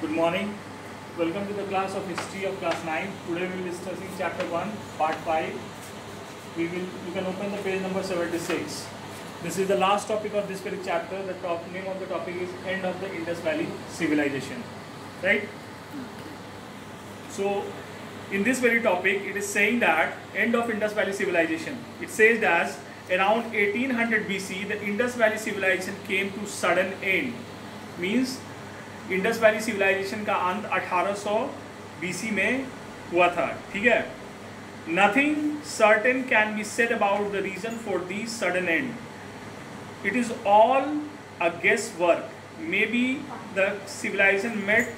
Good morning. Welcome to the class of history of class 9. Today we will be discussing chapter 1, part 5. You can open the page number 76. This is the last topic of this very chapter. The name of the topic is End of the Indus Valley Civilization. Right? So, in this very topic, it is saying that End of Indus Valley Civilization. It says that around 1800 BC, the Indus Valley Civilization came to sudden end. Means Indus Valley civilisation का अंत 1800 BC में हुआ था. ठीक है. Nothing certain can be said about the reason for the sudden end. It is all a guess work. May be the civilisation met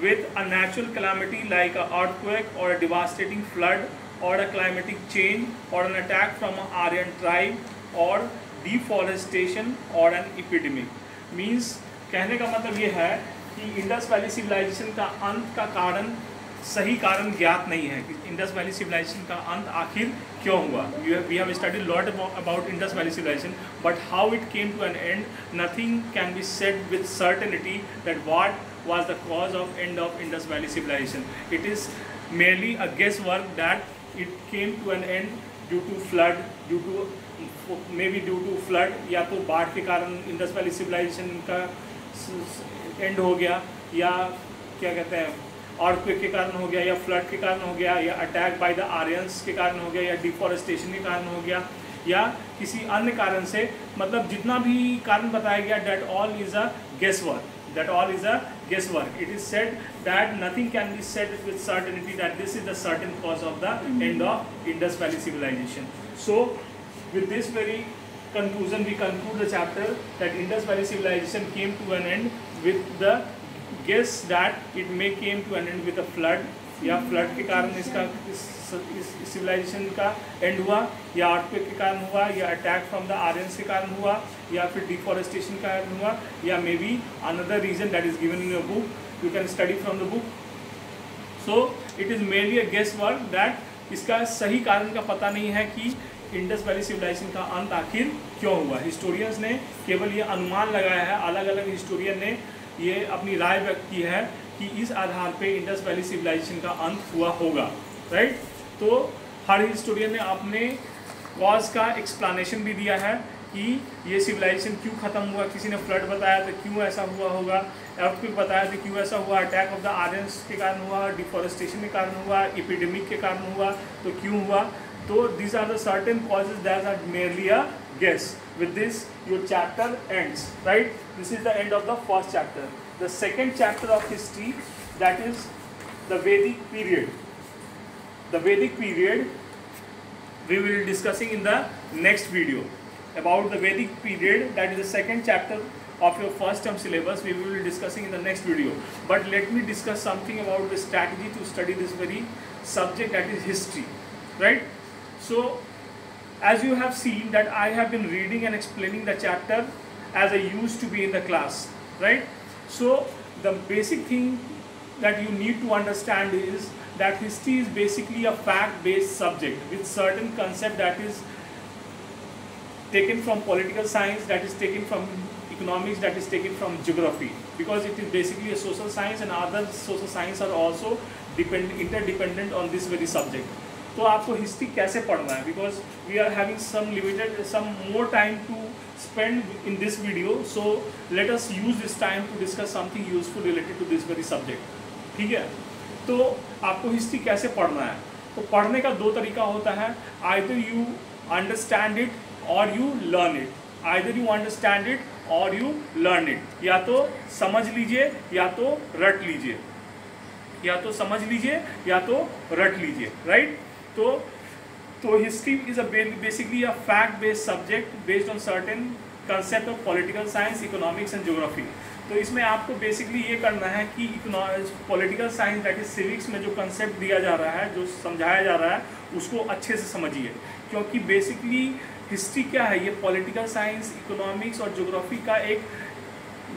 with a natural calamity like an earthquake or a devastating flood or a climatic change or an attack from an Aryan tribe or deforestation or an epidemic. Means कहने का मतलब ये है कि Indus Valley civilisation का अंत का कारण सही कारण ज्ञात नहीं है कि इंडस वैली सिविलाइजेशन का अंत आखिर क्यों हुआ. We have studied lot about Indus Valley civilisation but how it came to an end nothing can be said with certainty that what was the cause of end of Indus Valley civilization. It is merely a guesswork that it came to an end due to flood, maybe due to flood या तो बाढ़ के कारण Indus Valley civilisation का and हो गया, या क्या कहते हैं अर्थक्वेक के कारण हो गया, या फ्लड के कारण हो गया, या अटैक बाय द आर्यंस के कारण हो गया, या डिफॉरेस्टेशन के कारण हो गया, या किसी अन्य कारण से. मतलब जितना भी कारण बताया गया that all is a guesswork. It is said that nothing can be said with certainty that this is the certain cause of the end of Indus Valley civilization. So with this very conclusion we conclude the chapter that Indus Valley civilization came to an end with the guess that it may came to an end with a flood, या flood के कारण इसका इस civilisation का and हुआ, या earthquake के कारण हुआ, या अटैक फ्रॉम द आर्यंस के कारण हुआ, या फिर डिफॉरेस्टेशन के कारण हुआ, या may be another reason that is given in your book. You can study from the book. So it is mainly a guess work that इसका सही कारण का पता नहीं है कि इंडस वैली सिविलाइजेशन का अंत आखिर क्यों हुआ. हिस्टोरियंस ने केवल ये अनुमान लगाया है. अलग अलग हिस्टोरियन ने ये अपनी राय व्यक्त की है कि इस आधार पे इंडस वैली सिविलाइजेशन का अंत हुआ होगा. राइट. तो हर हिस्टोरियन ने अपने कॉज का एक्सप्लेनेशन भी दिया है कि ये सिविलाइजेशन क्यों ख़त्म हुआ. किसी ने फ्लड बताया तो क्यों ऐसा हुआ होगा, अर्थक्वेक बताया तो क्यों ऐसा हुआ, अटैक ऑफ द आर्यंस के कारण हुआ, डिफॉरेस्टेशन के कारण हुआ, एपिडेमिक के कारण हुआ तो क्यों हुआ. तो these are the certain causes that are merely a guess. With this your chapter ends. Right. This is the end of the first chapter. The second chapter of history, that is the Vedic period. The Vedic period we will be discussing in the next video. About the Vedic period, that is the second chapter of your first term syllabus, we will be discussing in the next video. But let me discuss something about the strategy to study this very subject, that is history. Right. So as you have seen that I have been reading and explaining the chapter as I used to be in the class. Right. So the basic thing that you need to understand is that history is basically a fact-based subject with certain concept that is taken from political science, that is taken from economics, that is taken from geography, because it is basically a social science and other social science are also interdependent on this very subject. तो आपको history कैसे पढ़ना है, because we are having some more time to spend in this video, so let us use this time to discuss something useful related to this very subject. ठीक है. तो आपको history कैसे पढ़ना है, तो पढ़ने का दो तरीका होता है. either you understand it or you learn it. either you understand it or you learn it. या तो समझ लीजिए या तो रट लीजिए, या तो समझ लीजिए या तो रट लीजिए. राइट. तो history is a basically a fact based subject based on certain concept of political science, economics and geography. तो इसमें आपको बेसिकली ये करना है कि political science that is civics में जो कंसेप्ट दिया जा रहा है, जो समझाया जा रहा है, उसको अच्छे से समझिए. क्योंकि बेसिकली हिस्ट्री क्या है, ये पॉलिटिकल साइंस, इकोनॉमिक्स और ज्योग्राफी का एक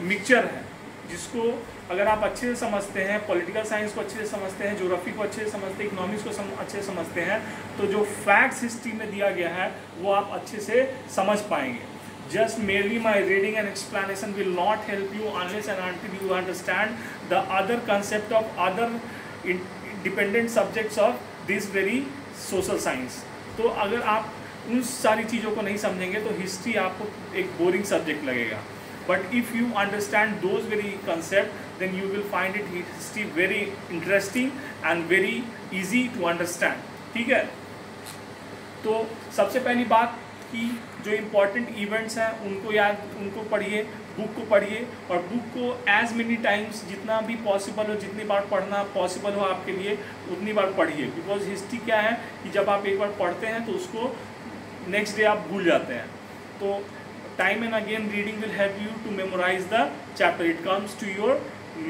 मिक्सचर है, जिसको अगर आप अच्छे से समझते हैं, पॉलिटिकल साइंस को अच्छे से समझते हैं, ज्योग्राफी को अच्छे से समझते हैं, इकोनॉमिक्स को अच्छे से समझते हैं, तो जो फैक्ट्स हिस्ट्री में दिया गया है वो आप अच्छे से समझ पाएंगे. Just merely my reading and explanation will not help you unless and until you understand the other concept of other dependent subjects of this very social science. तो अगर आप उन सारी चीज़ों को नहीं समझेंगे तो हिस्ट्री आपको एक बोरिंग सब्जेक्ट लगेगा. But if you understand those very concept then you will find it history very interesting and very easy to understand. ठीक है. तो सबसे पहली बात कि जो इम्पोर्टेंट इवेंट्स हैं उनको पढ़िए, बुक को पढ़िए, और बुक को एज मेनी टाइम्स जितना भी पॉसिबल हो, जितनी बार पढ़ना पॉसिबल हो आपके लिए उतनी बार पढ़िए. बिकॉज हिस्ट्री क्या है कि जब आप एक बार पढ़ते हैं तो उसको नेक्स्ट डे आप भूल जाते हैं. तो time and again reading will help you to memorise the chapter. It comes to your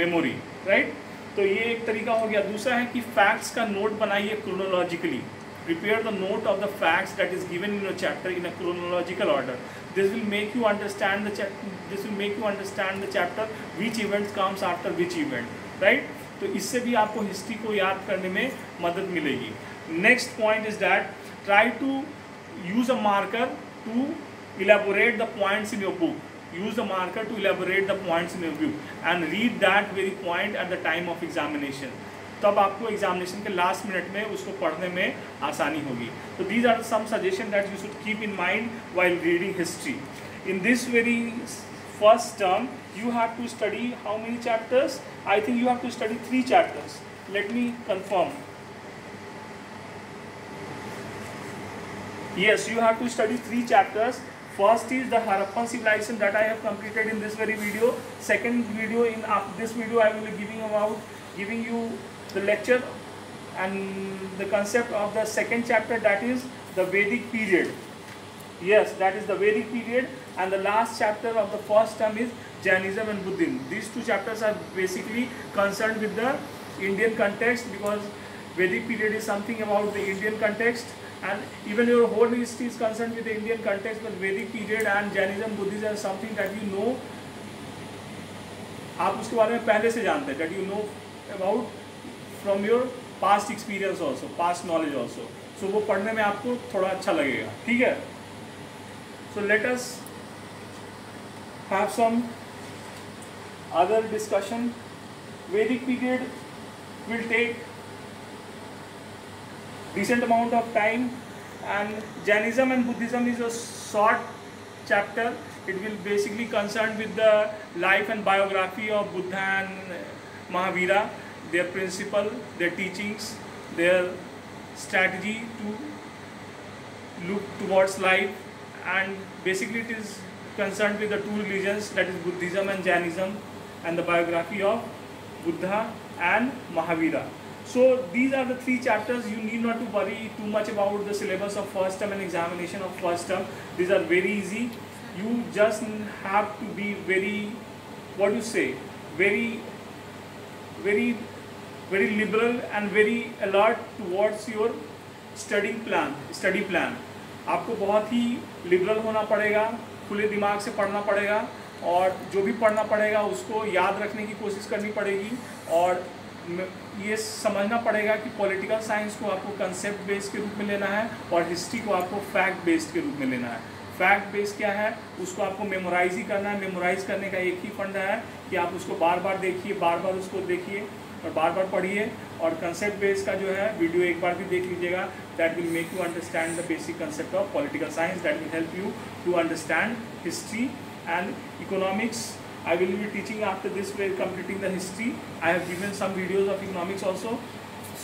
memory, right. तो ये एक तरीका हो गया. दूसरा है कि फैक्ट्स का नोट बनाइए chronologically. Prepare the note of the facts that is given in your chapter in a chronological order. This will make you understand the chapter which event comes after which event, right? तो इससे भी आपको history को याद करने में मदद मिलेगी. Next point is that try to use a marker to elaborate the points in your book. Use the marker to elaborate the points in your book and read that very point at the time of examination. तब आपको examination के last minute में उसको पढ़ने में आसानी होगी. तो these are some suggestion that you should keep in mind while reading history. In this very first term you have to study how many chapters? I think you have to study 3 chapters. Let me confirm. Yes, you have to study 3 chapters. First is the Harappan civilization that I have completed in this very video. Second video, in after this video I will be giving you the lecture and the concept of the second chapter, that is the Vedic period. Yes, that is the Vedic period. And the last chapter of the first term is Jainism and Buddhism. These 2 chapters are basically concerned with the Indian context, because Vedic period is something about the Indian context, and even your whole history is concerned with the Indian context, but Vedic period and Jainism, Buddhism is something that you know, आप उसके बारे में पहले से जानते हैं, that you know about from your past experience also, past knowledge also. So वो पढ़ने में आपको थोड़ा अच्छा लगेगा. ठीक है. So let us have some other discussion. Vedic period will take decent amount of time, and Jainism and Buddhism is a short chapter. It will basically concern with the life and biography of Buddha and Mahavira, their principle, their teachings, their strategy to look towards life, and basically it is concerned with the 2 religions, that is Buddhism and Jainism, and the biography of Buddha and Mahavira. So these are the 3 chapters. You need not to worry too much about the syllabus of first term and examination of first term. These are very easy. You just have to be very, what do you say, very liberal and very alert towards your study plan. आपको बहुत ही liberal होना पड़ेगा, खुले दिमाग से पढ़ना पड़ेगा, और जो भी पढ़ना पड़ेगा उसको याद रखने की कोशिश करनी पड़ेगी, और ये समझना पड़ेगा कि पॉलिटिकल साइंस को आपको कंसेप्ट बेस्ड के रूप में लेना है और हिस्ट्री को आपको फैक्ट बेस्ड के रूप में लेना है. फैक्ट बेस्ड क्या है, उसको आपको मेमोराइज ही करना है. मेमोराइज करने का एक ही फंडा है कि आप उसको बार बार देखिए, बार बार उसको देखिए और बार बार पढ़िए. और कंसेप्ट बेस्ड का जो है वीडियो एक बार भी देख लीजिएगा. That will make you understand the basic concept of political science. That will help you to understand history and economics. I will be teaching after this, we are completing the history. I have given some videos of economics also.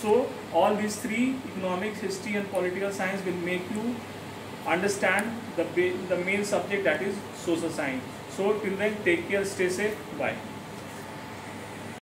So all these 3, economics, history and political science, will make you understand the main subject, that is social science. So till then, take care, stay safe, bye.